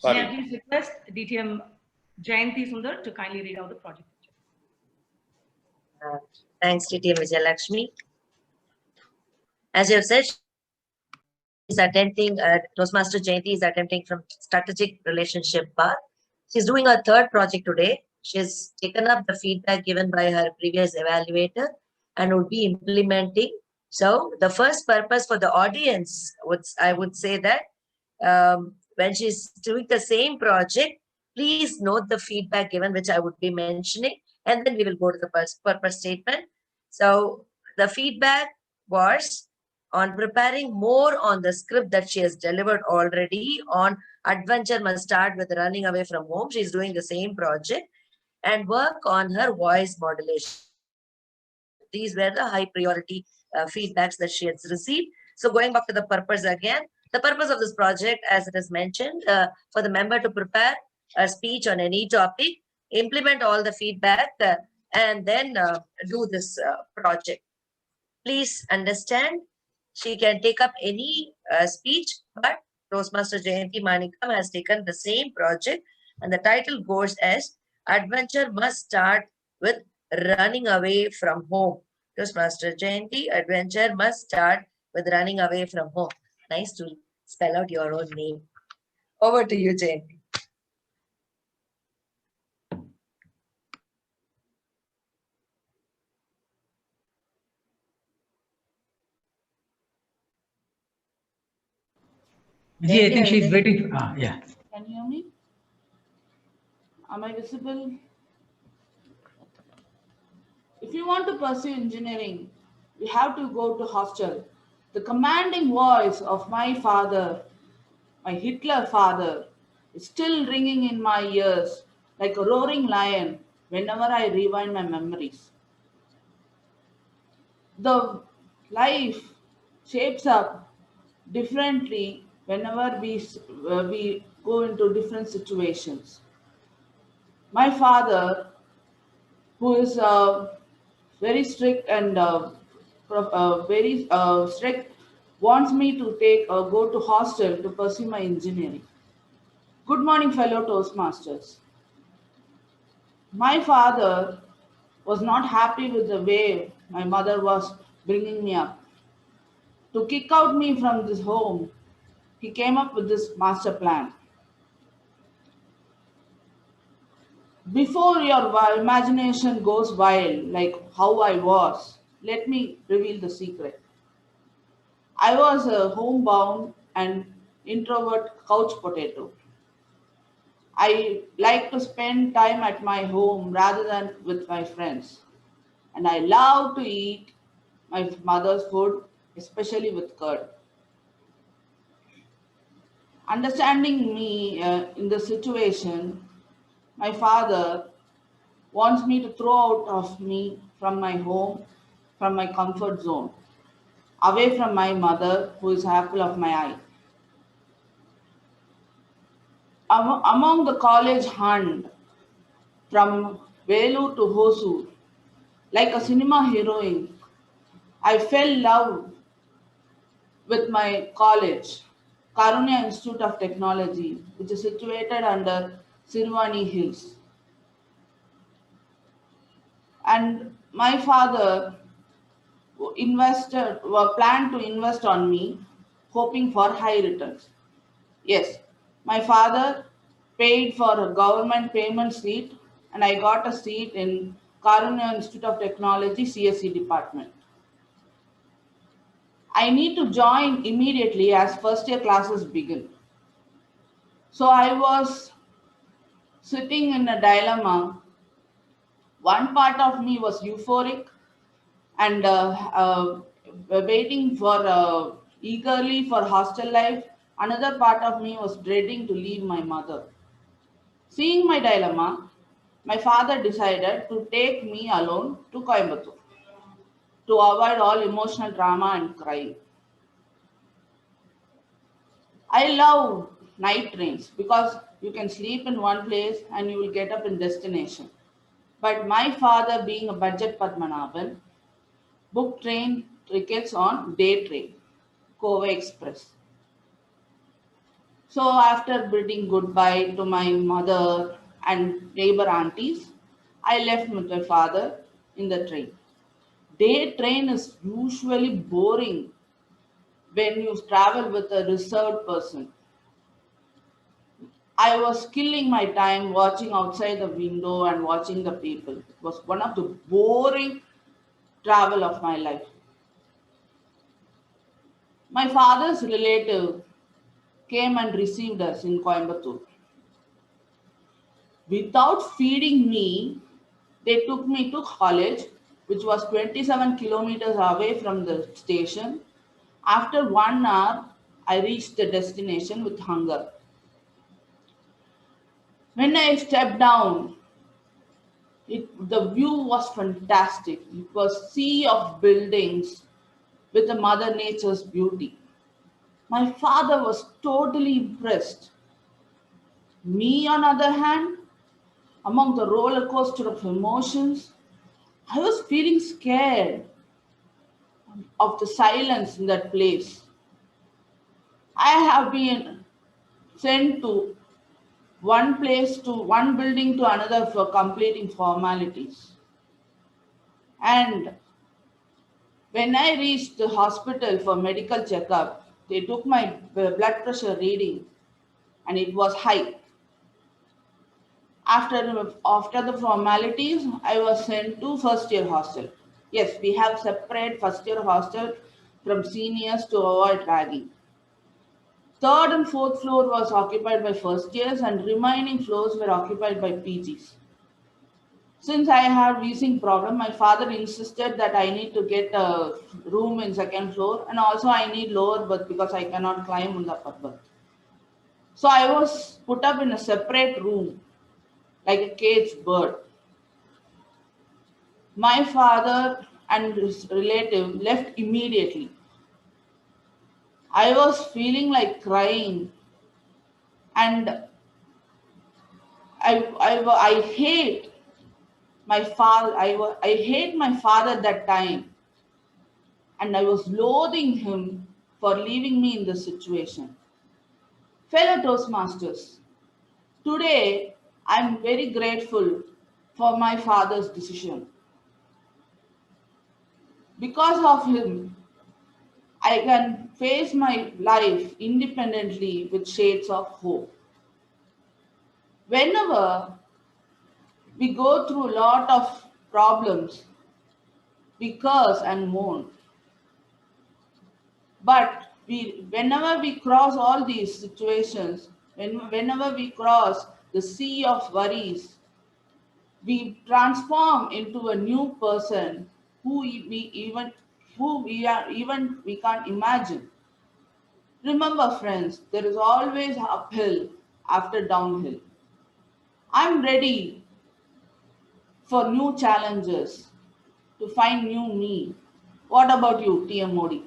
May I please request DTM Jayanti Sundar to kindly read out the project. Thanks, DTM Vijayalakshmi. As you have said, Toastmaster Jayanti is attempting from strategic relationship path. She's doing her third project today. She's taken up the feedback given by her previous evaluator and would be implementing. So the first purpose for the audience, I would say that when she's doing the same project, please note the feedback given, which I would be mentioning, and then we will go to the purpose statement. So the feedback was on preparing more on the script that she has delivered already on Adventure Must Start with Running Away from Home. She's doing the same project and work on her voice modulation. These were the high priority feedbacks that she has received. So going back to the purpose again, the purpose of this project, as it is mentioned, for the member to prepare a speech on any topic, implement all the feedback, and then do this project. Please understand, she can take up any speech, but Toastmaster Jayanti Manikam has taken the same project, and the title goes as Adventure Must Start with Running Away from Home. Toastmaster Jayanti, Adventure Must Start with Running Away from Home. Nice to spell out your own name. Over to you, Jayanti. Ji, I think she's waiting. Yeah. Can you hear me? Am I visible? If you want to pursue engineering, you have to go to hostel. The commanding voice of my father, my Hitler father, is still ringing in my ears like a roaring lion whenever I rewind my memories. The life shapes up differently whenever we go into different situations. My father, who is very strict and very strict, wants me to go to hostel to pursue my engineering. Good morning, fellow Toastmasters. My father was not happy with the way my mother was bringing me up. To kick out me from this home, he came up with this master plan. Before your imagination goes wild, like how I was, let me reveal the secret. I was a homebound and introvert couch potato. I like to spend time at my home rather than with my friends. And I love to eat my mother's food, especially with curd. Understanding me in the situation, my father wants me to throw out of me from my home, from my comfort zone, away from my mother, who is apple of my eye. Among the college hunt, from Velu to Hosur, like a cinema heroine, I fell in love with my college, Karunya Institute of Technology, which is situated under Sirvani Hills. And my father planned to invest on me, hoping for high returns. Yes, my father paid for a government payment seat, and I got a seat in Karunya Institute of Technology CSE department. I need to join immediately as first year classes begin. So I was sitting in a dilemma. One part of me was euphoric and waiting for eagerly for hostel life. Another part of me was dreading to leave my mother. Seeing my dilemma, my father decided to take me alone to Coimbatore to avoid all emotional drama and crying. I love night trains because you can sleep in one place and you will get up in destination. But my father, being a budget Padmanabhan, booked train tickets on day train, Kova Express. So after bidding goodbye to my mother and neighbor aunties, I left with my father in the train. Day train is usually boring when you travel with a reserved person. I was killing my time watching outside the window and watching the people. It was one of the boring travel of my life. My father's relative came and received us in Coimbatore. Without feeding me, they took me to college, which was 27 kilometers away from the station. After 1 hour, I reached the destination with hunger. When I stepped down, the view was fantastic. It was sea of buildings with the Mother Nature's beauty. My father was totally impressed. Me, on the other hand, among the roller coaster of emotions, I was feeling scared of the silence in that place. I have been sent to one place to one building to another for completing formalities. And when I reached the hospital for medical checkup, they took my blood pressure reading and it was high. After the formalities, I was sent to first year hostel. Yes, we have separate first year hostel from seniors to avoid ragging. Third and fourth floor was occupied by first years and remaining floors were occupied by PGs. Since I had wheezing problem, my father insisted that I need to get a room in second floor and also I need lower berth because I cannot climb on the upper berth. So I was put up in a separate room like a caged bird. My father and his relative left immediately. I was feeling like crying and I hate my father. I hate my father that time and I was loathing him for leaving me in this situation. Fellow Toastmasters, today I'm very grateful for my father's decision. Because of him, I can face my life independently with shades of hope. Whenever we go through a lot of problems, we curse and moan. But whenever we cross all these situations, whenever we cross the sea of worries, we transform into a new person who we can't imagine. Remember, friends, there is always uphill after downhill. I'm ready for new challenges to find new me. What about you, TM Modi?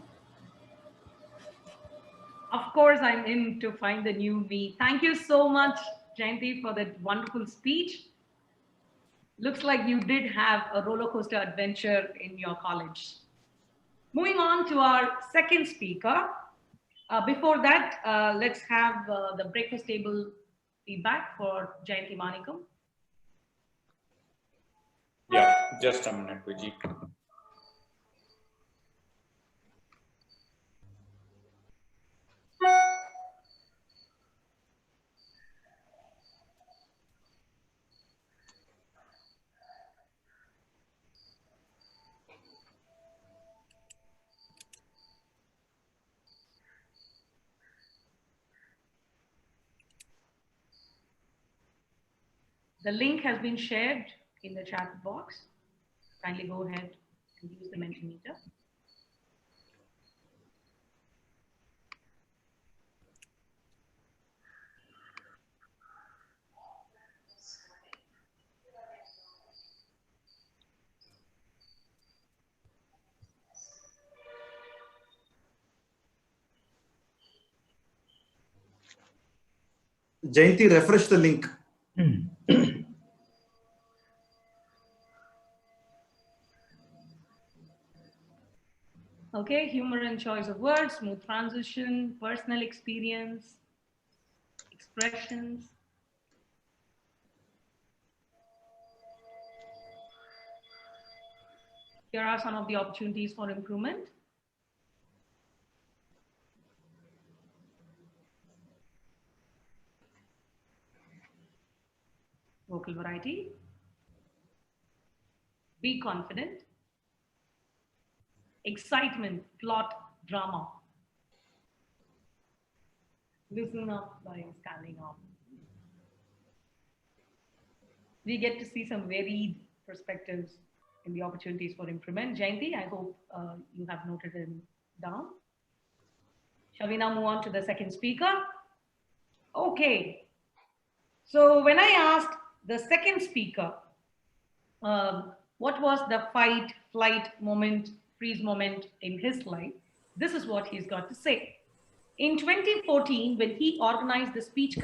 Of course, I'm in to find the new me. Thank you so much, Jayanti, for that wonderful speech. Looks like you did have a roller coaster adventure in your college. Moving on to our second speaker. Before that, let's have the breakfast table feedback for Jayanti Manikam. Yeah, just a minute, Vijay. The link has been shared in the chat box. Kindly go ahead and use the Mentimeter. Jayanti, refresh the link. Okay, humor and choice of words, smooth transition, personal experience. expressions. Here are some of the opportunities for improvement. Vocal variety. Be confident. Excitement, plot, drama. Listen up by standing up. We get to see some varied perspectives in the opportunities for improvement. Jayanti, I hope you have noted it down. Shall we now move on to the second speaker? Okay. So when I asked the second speaker, what was the fight, flight moment, freeze moment in his life, this is what he's got to say. In 2014, when he organized the speech